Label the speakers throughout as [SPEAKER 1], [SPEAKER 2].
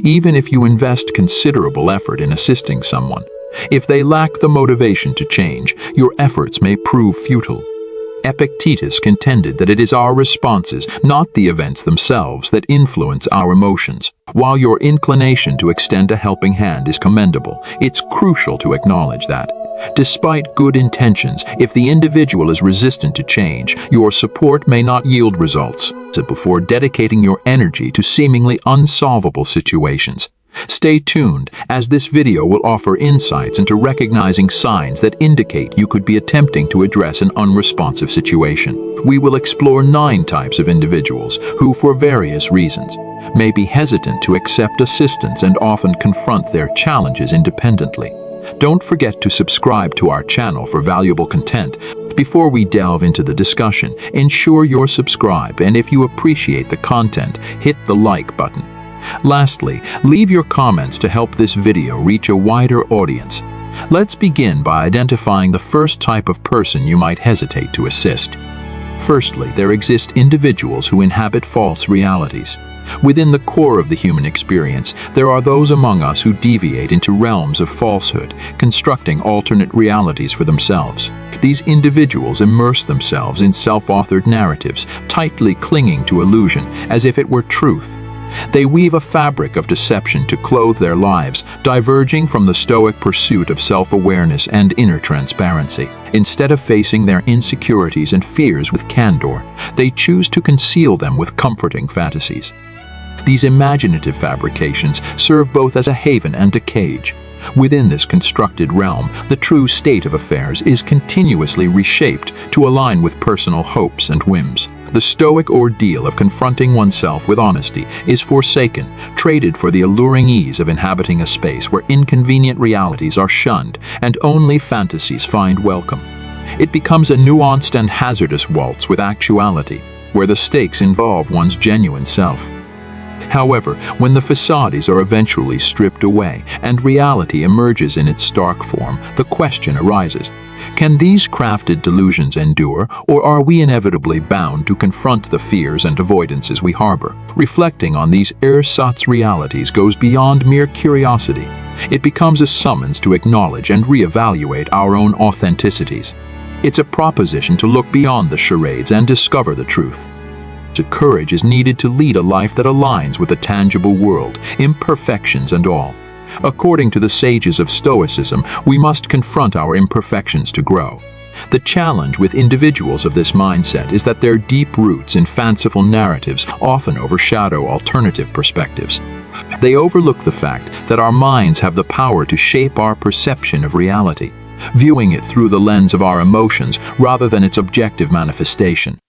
[SPEAKER 1] even if you invest considerable effort in assisting someone. If they lack the motivation to change, your efforts may prove futile. Epictetus contended that it is our responses, not the events themselves, that influence our emotions. While your inclination to extend a helping hand is commendable, it's crucial to acknowledge that, despite good intentions, if the individual is resistant to change, your support may not yield results. Before dedicating your energy to seemingly unsolvable situations. Stay tuned, as this video will offer insights into recognizing signs that indicate you could be attempting to address an unresponsive situation. We will explore 9 types of individuals who, for various reasons, may be hesitant to accept assistance and often confront their challenges independently. Don't forget to subscribe to our channel for valuable content. Before we delve into the discussion, ensure you're subscribed, and if you appreciate the content, hit the like button. Lastly, leave your comments to help this video reach a wider audience. Let's begin by identifying the first type of person you might hesitate to assist. Firstly, there exist individuals who inhabit false realities. Within the core of the human experience, there are those among us who deviate into realms of falsehood, constructing alternate realities for themselves. These individuals immerse themselves in self-authored narratives, tightly clinging to illusion as if it were truth. They weave a fabric of deception to clothe their lives, diverging from the Stoic pursuit of self-awareness and inner transparency. Instead of facing their insecurities and fears with candor, they choose to conceal them with comforting fantasies. These imaginative fabrications serve both as a haven and a cage. Within this constructed realm, the true state of affairs is continuously reshaped to align with personal hopes and whims. The Stoic ordeal of confronting oneself with honesty is forsaken, traded for the alluring ease of inhabiting a space where inconvenient realities are shunned and only fantasies find welcome. It becomes a nuanced and hazardous waltz with actuality, where the stakes involve one's genuine self. However, when the facades are eventually stripped away and reality emerges in its stark form, the question arises: can these crafted delusions endure, or are we inevitably bound to confront the fears and avoidances we harbor? Reflecting on these ersatz realities goes beyond mere curiosity. It becomes a summons to acknowledge and reevaluate our own authenticities. It's a proposition to look beyond the charades and discover the truth. Courage is needed to lead a life that aligns with the tangible world, imperfections and all. According to the sages of Stoicism, we must confront our imperfections to grow. The challenge with individuals of this mindset is that their deep roots in fanciful narratives often overshadow alternative perspectives. They overlook the fact that our minds have the power to shape our perception of reality, viewing it through the lens of our emotions rather than its objective manifestation.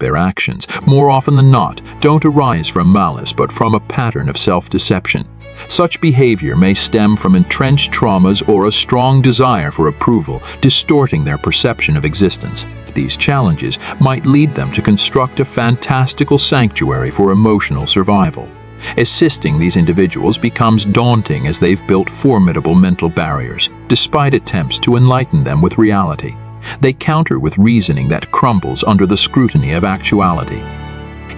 [SPEAKER 1] Their actions, more often than not, don't arise from malice but from a pattern of self-deception. Such behavior may stem from entrenched traumas or a strong desire for approval, distorting their perception of existence. These challenges might lead them to construct a fantastical sanctuary for emotional survival. Assisting these individuals becomes daunting as they've built formidable mental barriers, despite attempts to enlighten them with reality. They counter with reasoning that crumbles under the scrutiny of actuality.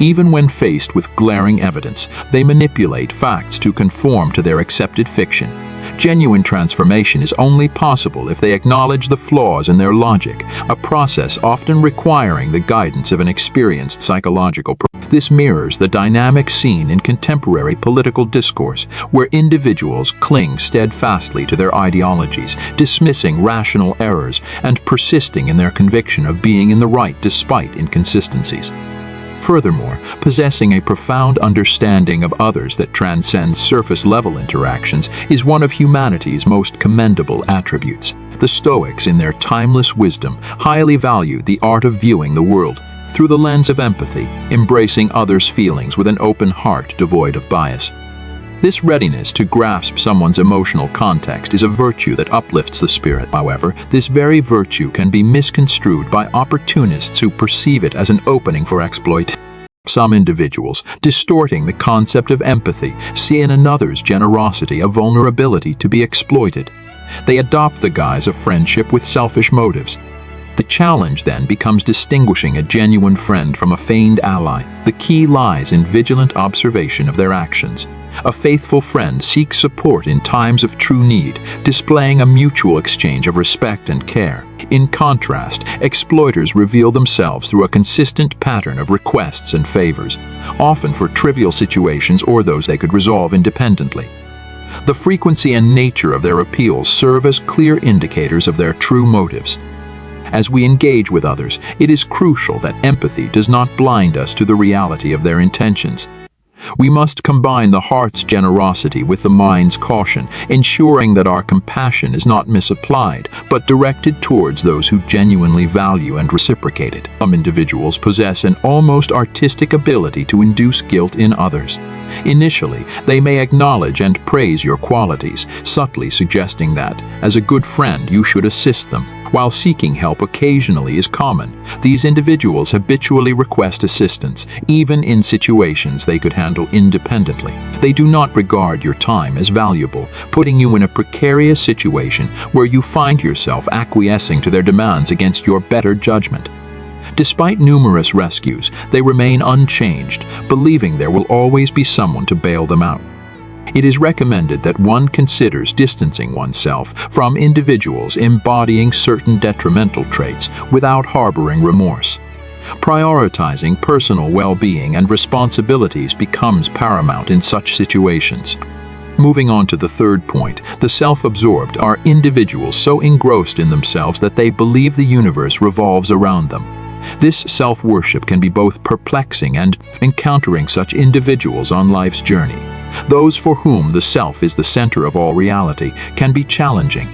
[SPEAKER 1] Even when faced with glaring evidence, they manipulate facts to conform to their accepted fiction. Genuine transformation is only possible if they acknowledge the flaws in their logic, a process often requiring the guidance of an experienced psychological professional. This mirrors the dynamic scene in contemporary political discourse, where individuals cling steadfastly to their ideologies, dismissing rational errors and persisting in their conviction of being in the right despite inconsistencies. Furthermore, possessing a profound understanding of others that transcends surface-level interactions is one of humanity's most commendable attributes. The Stoics, in their timeless wisdom, highly valued the art of viewing the world through the lens of empathy, embracing others' feelings with an open heart devoid of bias. This readiness to grasp someone's emotional context is a virtue that uplifts the spirit. However, this very virtue can be misconstrued by opportunists who perceive it as an opening for exploit. Some individuals, distorting the concept of empathy, see in another's generosity a vulnerability to be exploited. They adopt the guise of friendship with selfish motives. The challenge then becomes distinguishing a genuine friend from a feigned ally. The key lies in vigilant observation of their actions. A faithful friend seeks support in times of true need, displaying a mutual exchange of respect and care. In contrast, exploiters reveal themselves through a consistent pattern of requests and favors, often for trivial situations or those they could resolve independently. The frequency and nature of their appeals serve as clear indicators of their true motives. As we engage with others, it is crucial that empathy does not blind us to the reality of their intentions. We must combine the heart's generosity with the mind's caution, ensuring that our compassion is not misapplied, but directed towards those who genuinely value and reciprocate it. Some individuals possess an almost artistic ability to induce guilt in others. Initially, they may acknowledge and praise your qualities, subtly suggesting that, as a good friend, you should assist them. While seeking help occasionally is common, these individuals habitually request assistance, even in situations they could handle independently. They do not regard your time as valuable, putting you in a precarious situation where you find yourself acquiescing to their demands against your better judgment. Despite numerous rescues, they remain unchanged, believing there will always be someone to bail them out. It is recommended that one considers distancing oneself from individuals embodying certain detrimental traits without harboring remorse. Prioritizing personal well-being and responsibilities becomes paramount in such situations. Moving on to the third point, the self-absorbed are individuals so engrossed in themselves that they believe the universe revolves around them. This self-worship can be both perplexing and encountering such individuals on life's journey. Those for whom the self is the center of all reality can be challenging.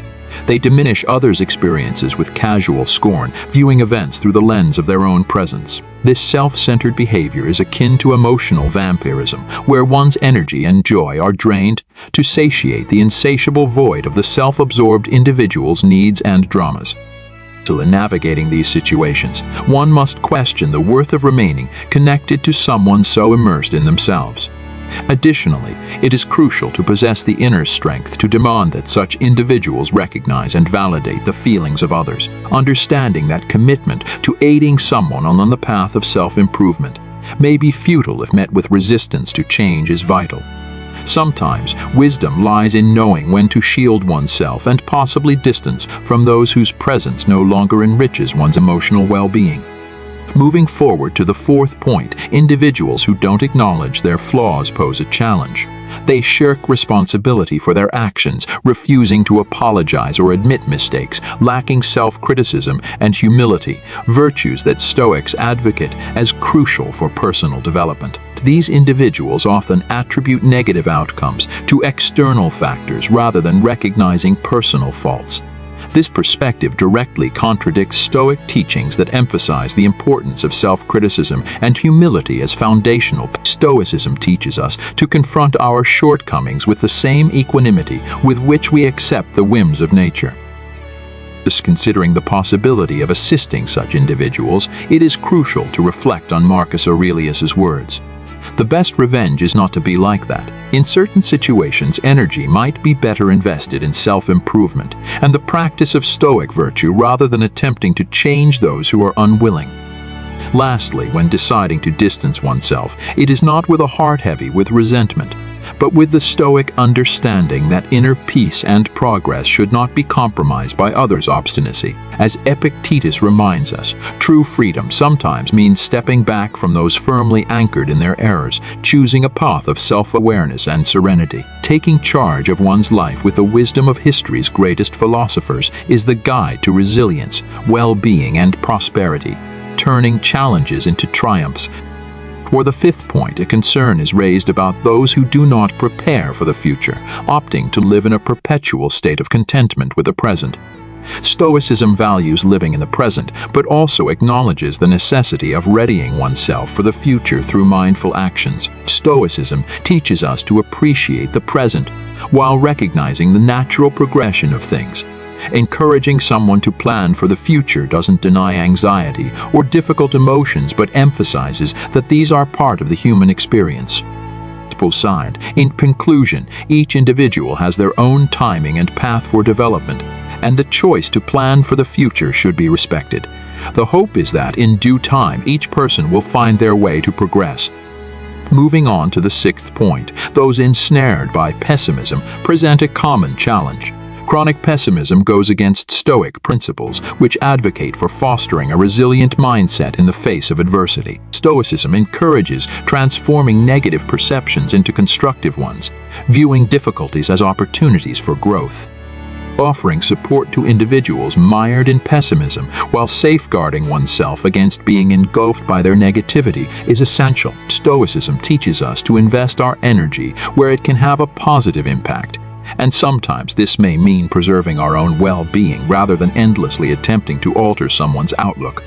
[SPEAKER 1] They diminish others' experiences with casual scorn, viewing events through the lens of their own presence. This self-centered behavior is akin to emotional vampirism, where one's energy and joy are drained to satiate the insatiable void of the self-absorbed individual's needs and dramas. In navigating these situations, one must question the worth of remaining connected to someone so immersed in themselves. Additionally, it is crucial to possess the inner strength to demand that such individuals recognize and validate the feelings of others. Understanding that commitment to aiding someone on the path of self-improvement may be futile if met with resistance to change is vital. Sometimes, wisdom lies in knowing when to shield oneself and possibly distance from those whose presence no longer enriches one's emotional well-being. Moving forward to the fourth point, individuals who don't acknowledge their flaws pose a challenge. They shirk responsibility for their actions, refusing to apologize or admit mistakes, lacking self-criticism and humility, virtues that Stoics advocate as crucial for personal development. These individuals often attribute negative outcomes to external factors rather than recognizing personal faults. This perspective directly contradicts Stoic teachings that emphasize the importance of self-criticism and humility as foundational. Stoicism teaches us to confront our shortcomings with the same equanimity with which we accept the whims of nature. Considering the possibility of assisting such individuals, it is crucial to reflect on Marcus Aurelius's words. The best revenge is not to be like that. In certain situations, energy might be better invested in self-improvement and the practice of Stoic virtue rather than attempting to change those who are unwilling. Lastly, when deciding to distance oneself, it is not with a heart heavy with resentment, but with the Stoic understanding that inner peace and progress should not be compromised by others' obstinacy. As Epictetus reminds us, true freedom sometimes means stepping back from those firmly anchored in their errors, choosing a path of self-awareness and serenity. Taking charge of one's life with the wisdom of history's greatest philosophers is the guide to resilience, well-being, and prosperity, turning challenges into triumphs. For the fifth point, a concern is raised about those who do not prepare for the future, opting to live in a perpetual state of contentment with the present. Stoicism values living in the present, but also acknowledges the necessity of readying oneself for the future through mindful actions. Stoicism teaches us to appreciate the present, while recognizing the natural progression of things. Encouraging someone to plan for the future doesn't deny anxiety or difficult emotions, but emphasizes that these are part of the human experience. Side. In conclusion, each individual has their own timing and path for development, and the choice to plan for the future should be respected. The hope is that, in due time, each person will find their way to progress. Moving on to the sixth point, those ensnared by pessimism present a common challenge. Chronic pessimism goes against Stoic principles, which advocate for fostering a resilient mindset in the face of adversity. Stoicism encourages transforming negative perceptions into constructive ones, viewing difficulties as opportunities for growth. Offering support to individuals mired in pessimism while safeguarding oneself against being engulfed by their negativity is essential. Stoicism teaches us to invest our energy where it can have a positive impact, and sometimes this may mean preserving our own well-being rather than endlessly attempting to alter someone's outlook.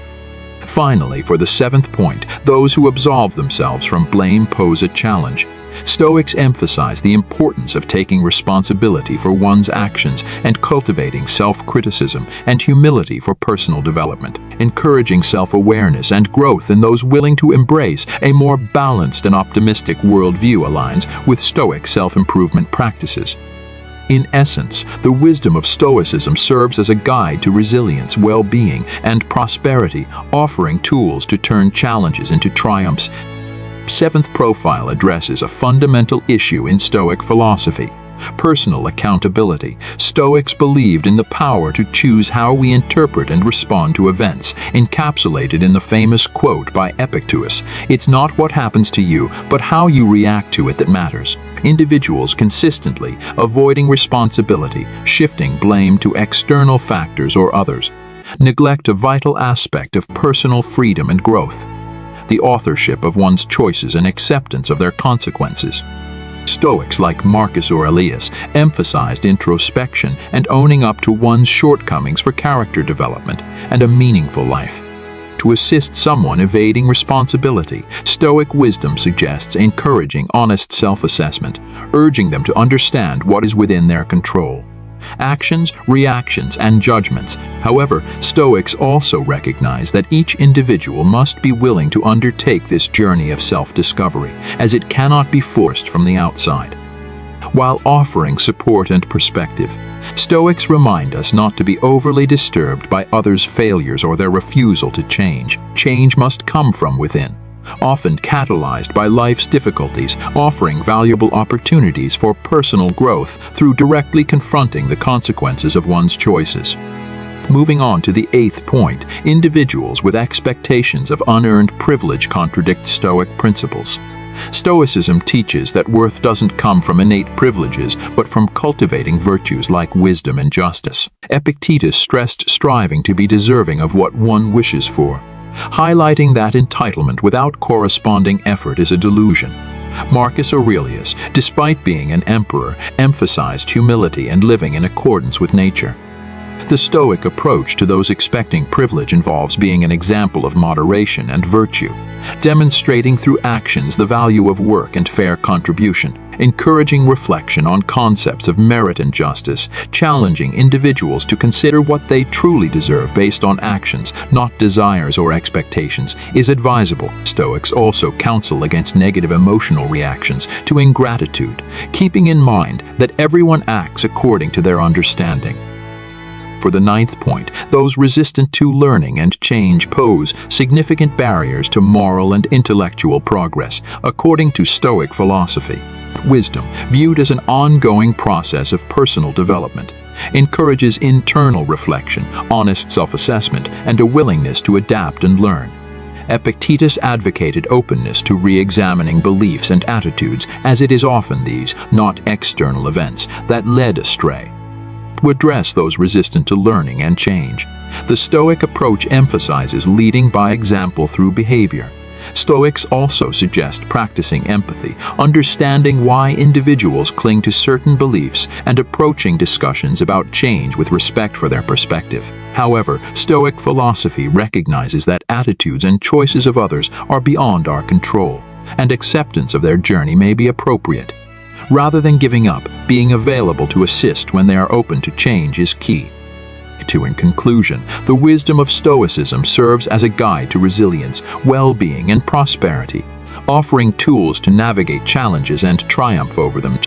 [SPEAKER 1] Finally, for the seventh point, those who absolve themselves from blame pose a challenge. Stoics emphasize the importance of taking responsibility for one's actions and cultivating self-criticism and humility for personal development, encouraging self-awareness and growth in those willing to embrace a more balanced and optimistic worldview aligns with Stoic self-improvement practices. In essence, the wisdom of Stoicism serves as a guide to resilience, well-being, and prosperity, offering tools to turn challenges into triumphs. Seventh profile addresses a fundamental issue in Stoic philosophy: personal accountability. Stoics believed in the power to choose how we interpret and respond to events, encapsulated in the famous quote by Epictetus, "It's not what happens to you, but how you react to it that matters." Individuals consistently avoiding responsibility, shifting blame to external factors or others, neglect a vital aspect of personal freedom and growth: the authorship of one's choices and acceptance of their consequences. Stoics like Marcus Aurelius emphasized introspection and owning up to one's shortcomings for character development and a meaningful life. To assist someone evading responsibility, Stoic wisdom suggests encouraging honest self-assessment, urging them to understand what is within their control. Actions, reactions, and judgments. However, Stoics also recognize that each individual must be willing to undertake this journey of self-discovery, as it cannot be forced from the outside. While offering support and perspective, Stoics remind us not to be overly disturbed by others' failures or their refusal to change. Change must come from within, often catalyzed by life's difficulties, offering valuable opportunities for personal growth through directly confronting the consequences of one's choices. Moving on to the eighth point, individuals with expectations of unearned privilege contradict Stoic principles. Stoicism teaches that worth doesn't come from innate privileges, but from cultivating virtues like wisdom and justice. Epictetus stressed striving to be deserving of what one wishes for, highlighting that entitlement without corresponding effort is a delusion. Marcus Aurelius, despite being an emperor, emphasized humility and living in accordance with nature. The Stoic approach to those expecting privilege involves being an example of moderation and virtue, demonstrating through actions the value of work and fair contribution, encouraging reflection on concepts of merit and justice, challenging individuals to consider what they truly deserve based on actions, not desires or expectations, is advisable. Stoics also counsel against negative emotional reactions to ingratitude, keeping in mind that everyone acts according to their understanding. For the ninth point, those resistant to learning and change pose significant barriers to moral and intellectual progress, according to Stoic philosophy. Wisdom, viewed as an ongoing process of personal development, encourages internal reflection, honest self-assessment, and a willingness to adapt and learn. Epictetus advocated openness to re-examining beliefs and attitudes, as it is often these, not external events, that led astray. To address those resistant to learning and change, the Stoic approach emphasizes leading by example through behavior. Stoics also suggest practicing empathy, understanding why individuals cling to certain beliefs, and approaching discussions about change with respect for their perspective. However, Stoic philosophy recognizes that attitudes and choices of others are beyond our control, and acceptance of their journey may be appropriate. Rather than giving up, being available to assist when they are open to change is key. In conclusion, the wisdom of Stoicism serves as a guide to resilience, well-being, and prosperity, offering tools to navigate challenges and triumph over them.